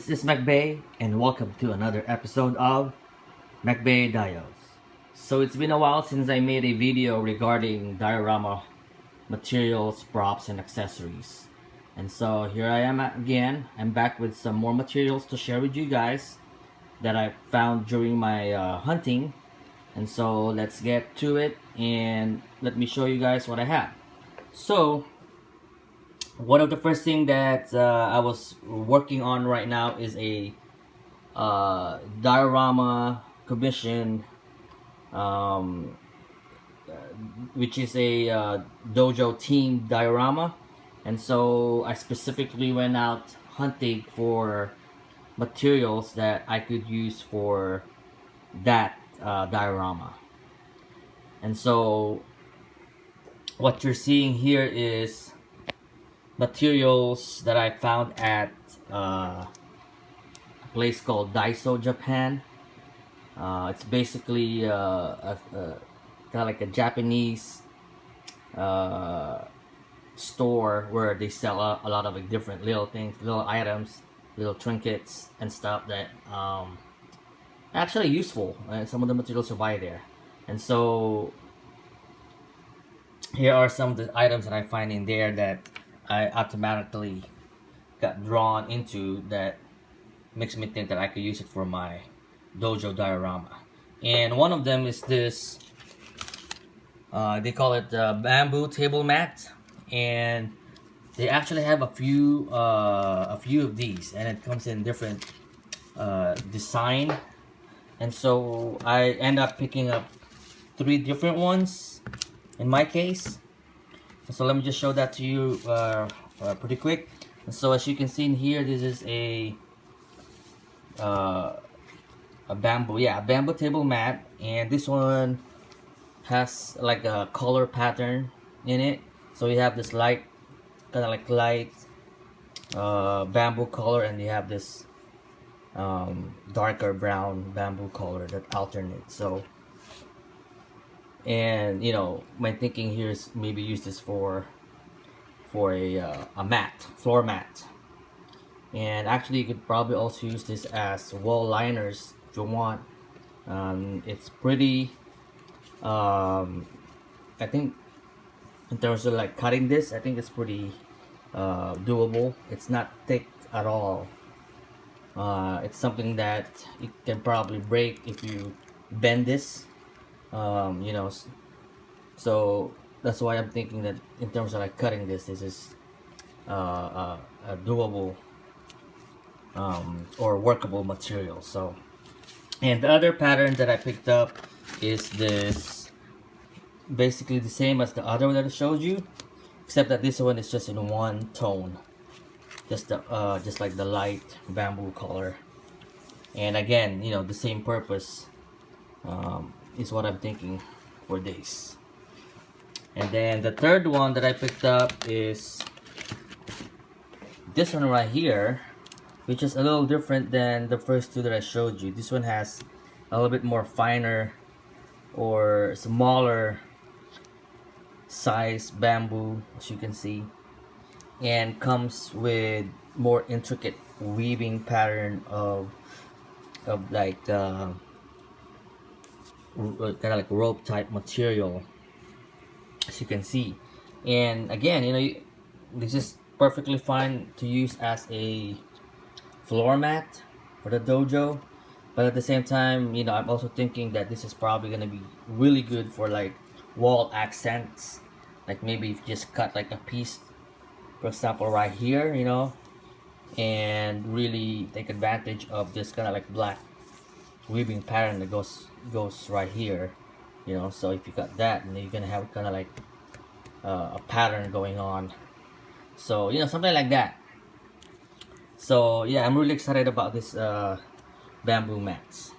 This is Mechbay, and welcome to another episode of Mechbay Dios. So it's been a while since I made a video regarding diorama materials, props, and accessories. And so here I am again. I'm back with some more materials to share with you guys that I found during my hunting. And so let's get to it and let me show you guys what I have. So one of the first thing that I was working on right now is a Diorama Commission, which is a dojo team diorama. And so I specifically went out hunting for materials that I could use for that diorama. And so what you're seeing here is materials that I found at a place called Daiso Japan. It's basically kind of like a Japanese store where they sell a lot of like different little things, little items, little trinkets and stuff that actually useful. And some of the materials you buy there. And so here are some of the items that I find in there that I automatically got drawn into, that makes me think that I could use it for my dojo diorama. And one of them is this, they call it bamboo table mat, and they actually have a few of these, and it comes in different design. And so I end up picking up 3 different ones in my case. So let me just show that to you pretty quick. And so as you can see in here, this is a bamboo table mat, and this one has like a color pattern in it. So you have this light, kind of like light bamboo color, and you have this darker brown bamboo color that alternates. So, and you know, my thinking here is maybe use this for a mat, floor mat. And actually you could probably also use this as wall liners if you want. It's pretty I think in terms of like cutting this, I think it's pretty doable. It's not thick at all. It's something that it can probably break if you bend this, you know. So that's why I'm thinking that in terms of like cutting this is a doable or workable material. So, and the other pattern that I picked up is this, basically the same as the other one that I showed you, except that this one is just in one tone, just like the light bamboo color. And again, you know, the same purpose is what I'm thinking for this. And then the third one that I picked up is this one right here, which is a little different than the first 2 that I showed you. This one has a little bit more finer or smaller size bamboo, as you can see, and comes with more intricate weaving pattern of like kind of like rope type material, as you can see. And again, you know, this is perfectly fine to use as a floor mat for the dojo, but at the same time, you know, I'm also thinking that this is probably gonna be really good for like wall accents. Like maybe if you just cut like a piece, for example right here, you know, and really take advantage of this kind of like black weaving pattern that goes right here, you know. So if you cut that, and you're gonna have kind of like a pattern going on, so you know, something like that. So yeah, I'm really excited about this bamboo mats.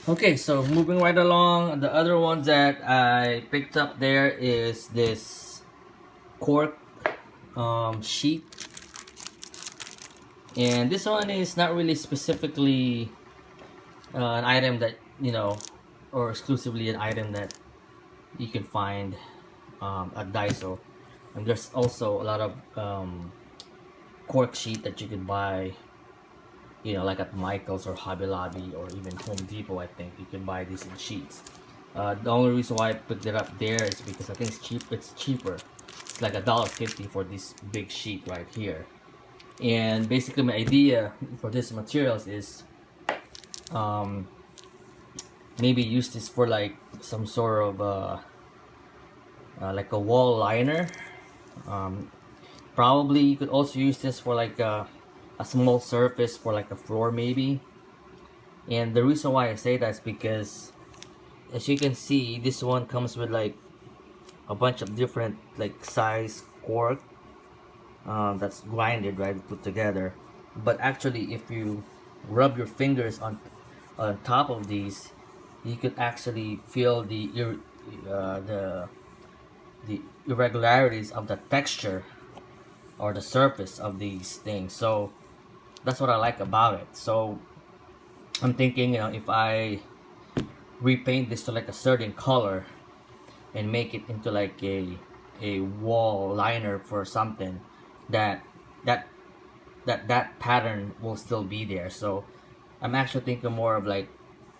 Okay, so moving right along, the other ones that I picked up there is this cork sheet. And this one is not really specifically an item that, you know, or exclusively an item that you can find at Daiso. And there's also a lot of cork sheet that you could buy, you know, like at Michael's or Hobby Lobby or even Home Depot. I think you can buy these in sheets. The only reason why I picked it up there is because I think it's cheap. It's cheaper. It's like $1.50 for this big sheet right here. And basically, my idea for this materials is um, maybe use this for like some sort of like a wall liner. Um, Probably you could also use this for like a small surface for like a floor maybe. And the reason why I say that is because, as you can see, this one comes with like a bunch of different like size cork that's grinded, right, put together. But actually, if you rub your fingers on top of these, you could actually feel uh, the the irregularities of the texture or the surface of these things. So that's what I like about it. So I'm thinking, you know, if I repaint this to like a certain color and make it into like a wall liner for something, that that that pattern will still be there. So I'm actually thinking more of like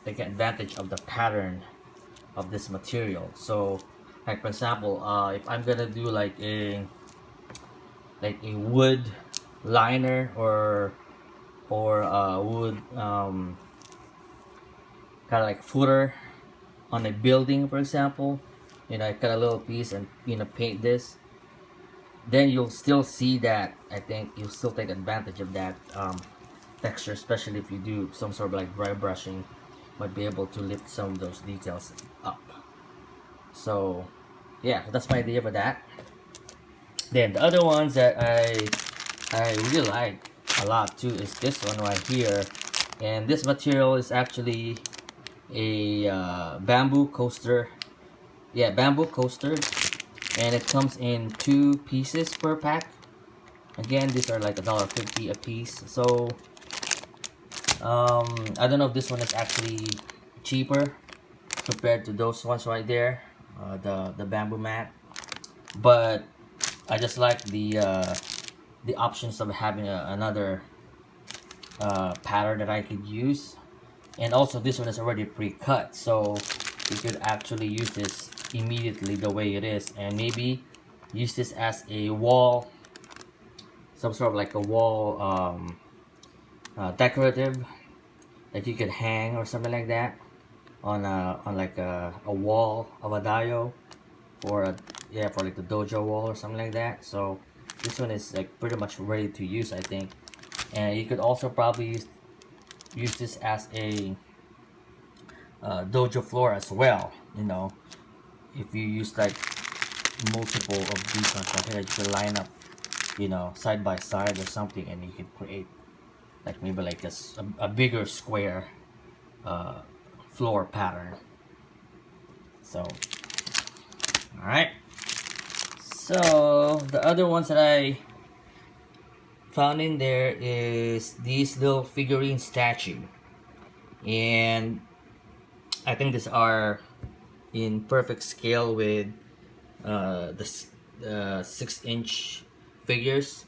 taking advantage of the pattern of this material. So like for example, if I'm gonna do like a wood liner or wood kind of like footer on a building, for example, you know, I cut a little piece and, you know, paint this, then you'll still see that. I think you'll still take advantage of that texture, especially if you do some sort of like dry brushing, might be able to lift some of those details up. So yeah, that's my idea for that. Then the other ones that I really like a lot too is this one right here, and this material is actually a bamboo coaster. Yeah, bamboo coaster, and it comes in 2 pieces per pack. Again, these are like $1.50 a piece. So I don't know if this one is actually cheaper compared to those ones right there, the bamboo mat, but I just like the options of having another pattern that I could use. And also this one is already pre-cut, so you could actually use this immediately the way it is, and maybe use this as a wall, some sort of like a wall decorative that you could hang or something like that on like a wall of a dio, or yeah, for like the dojo wall or something like that. So this one is like pretty much ready to use, I think. And you could also probably use this as a dojo floor as well, you know, if you use like multiple of these ones right here, you can line up, you know, side by side or something, and you can create like maybe like a bigger square floor pattern. So all right, so the other ones that I found in there is these little figurine statue, and I think these are in perfect scale with the 6-inch figures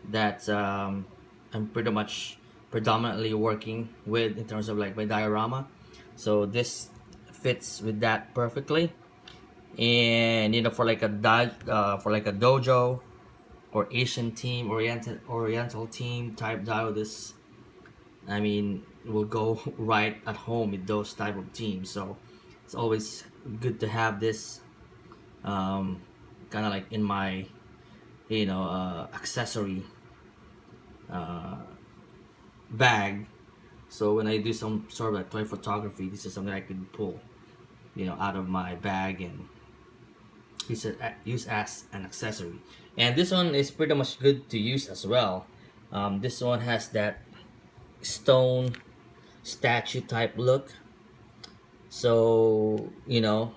that I'm pretty much predominantly working with in terms of like my diorama. So this fits with that perfectly. And you know, for like a dojo or Asian team, oriental team type dio, this, I mean, will go right at home with those type of teams. So it's always good to have this kind of like in my, you know, accessory bag. So when I do some sort of like toy photography, this is something I could pull, you know, out of my bag and use as an accessory. And this one is pretty much good to use as well. This one has that stone statue type look, so you know,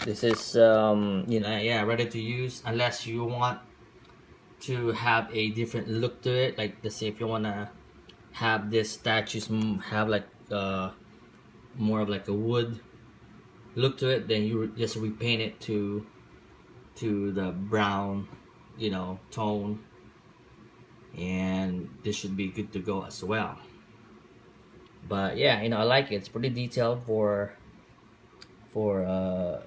this is you know, yeah, ready to use, unless you want to have a different look to it. Like, let's say if you want to have this statues have like more of like a wood look to it, then you just repaint it to the brown, you know, tone, and this should be good to go as well. But yeah, I like it. It's pretty detailed for a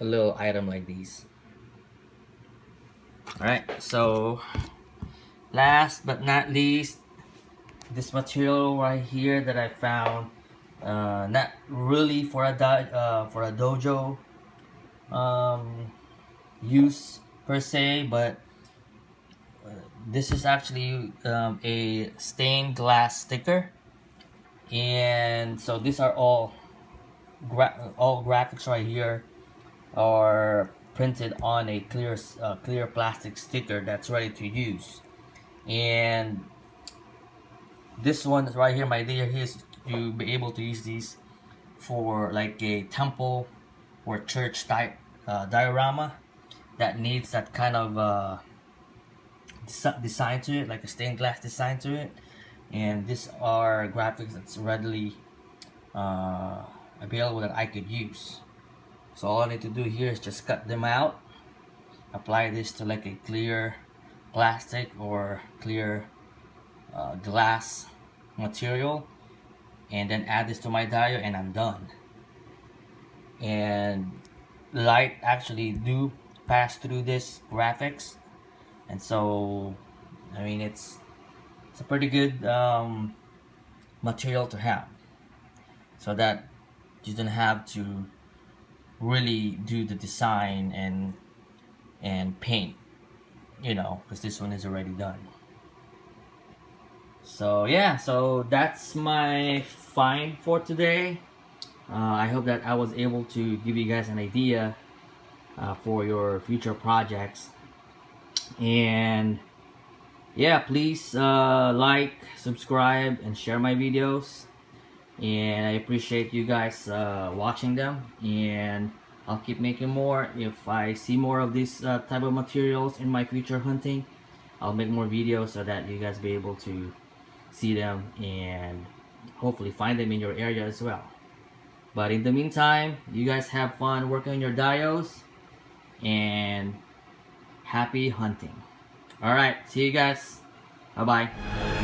little item like these. All right, so last but not least, this material right here that I found, not really for a dojo use per se, but this is actually a stained glass sticker, and so these are all graphics right here are printed on a clear plastic sticker that's ready to use. And this one right here, my idea here is to be able to use these for like a temple or church type diorama that needs that kind of design to it, like a stained glass design to it. And these are graphics that's readily available that I could use. So all I need to do here is just cut them out, apply this to like a clear plastic or clear glass material, and then add this to my dio, and I'm done. And light actually do pass through this graphics, and so I mean it's a pretty good material to have, so that you don't have to really do the design and paint, because this one is already done. So yeah, so that's my find for today. I hope that I was able to give you guys an idea for your future projects. And yeah, please like, subscribe, and share my videos. And I appreciate you guys watching them, and I'll keep making more. If I see more of these type of materials in my future hunting, I'll make more videos so that you guys be able to see them and hopefully find them in your area as well. But in the meantime, you guys have fun working on your dios, and happy hunting. Alright, see you guys. Bye bye.